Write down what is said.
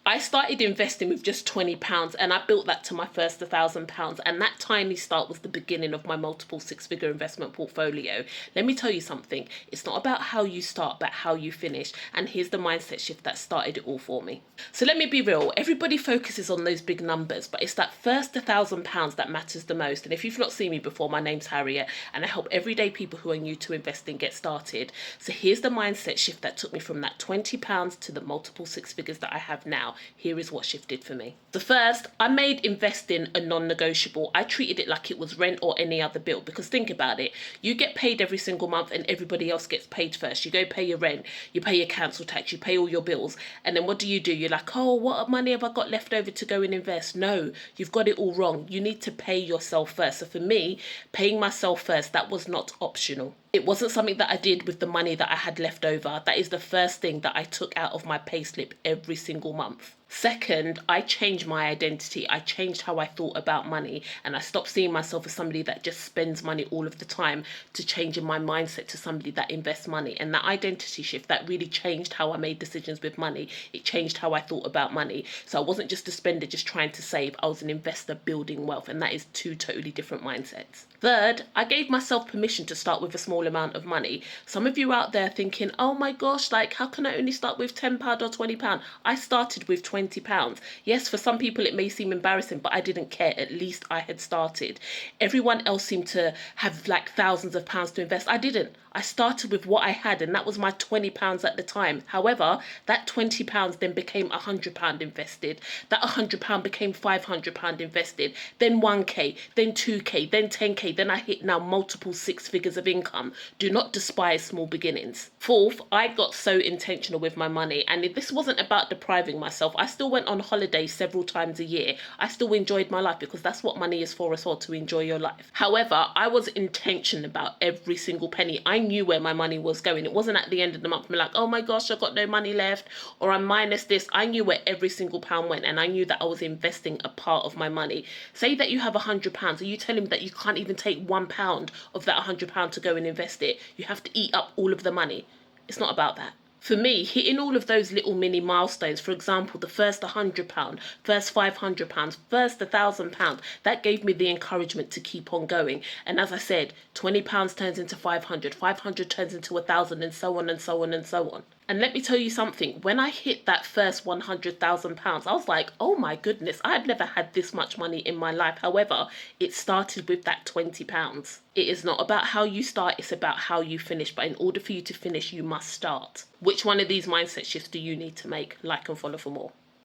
I started investing with just £20 and I built that to my first £1,000. And that tiny start was the beginning of my multiple six-figure investment portfolio. Let me tell you something. It's not about how you start, but how you finish. And here's the mindset shift that started it all for me. So let me be real. Everybody focuses on those big numbers, but it's that first £1,000 that matters the most. And if you've not seen me before, my name's Harriet and I help everyday people who are new to investing get started. So here's the mindset shift that took me from that £20 to the multiple six figures that I have now. Here is what shifted for me. The first, I made investing a non-negotiable. I treated it like it was rent or any other bill, because think about it. You get paid every single month and everybody else gets paid first. You go pay your rent, you pay your council tax, you pay all your bills. And then what do? You're like, oh, what money have I got left over to go and invest? No, you've got it all wrong. You need to pay yourself first. So for me, paying myself first, that was not optional. It wasn't something that I did with the money that I had left over. That is the first thing that I took out of my payslip every single month. Second, I changed my identity. I changed how I thought about money, and I stopped seeing myself as somebody that just spends money all of the time to changing my mindset to somebody that invests money. And that identity shift, that really changed how I made decisions with money. It changed how I thought about money. So I wasn't just a spender just trying to save. I was an investor building wealth, and that is two totally different mindsets. Third, I gave myself permission to start with a small amount of money. Some of you out there thinking, oh my gosh, like how can I only start with £10 or £20? I started with £20. Yes, for some people it may seem embarrassing, but I didn't care. At least I had started. Everyone else seemed to have like thousands of pounds to invest. I didn't. I started with what I had, and that was my £20 at the time. However, that £20 then became £100 invested. That £100 became £500 invested. Then 1k, then 2k, then 10k. Then I hit now multiple six figures of income. Do not despise small beginnings. Fourth, I got so intentional with my money, and this wasn't about depriving myself. I still went on holiday several times a year. I still enjoyed my life, because that's what money is for as well, to enjoy your life. However, I was intentional about every single penny. I knew where my money was going. It wasn't at the end of the month, I'm like, oh my gosh, I've got no money left, or I'm minus this. I knew where every single pound went, and I knew that I was investing a part of my money. Say that you have £100. Are you telling me that you can't even take £1 of that £100 to go and invest it? You have to eat up all of the money. It's not about that. For me, hitting all of those little mini milestones, for example, the first £100, first £500, first £1,000, that gave me the encouragement to keep on going. And as I said, £20 turns into 500, 500 turns into 1,000, and so on and so on and so on. And let me tell you something, when I hit that first £100,000, I was like, oh my goodness, I had never had this much money in my life. However, it started with that £20. It is not about how you start, it's about how you finish. But in order for you to finish, you must start. Which one of these mindset shifts do you need to make? Like and follow for more.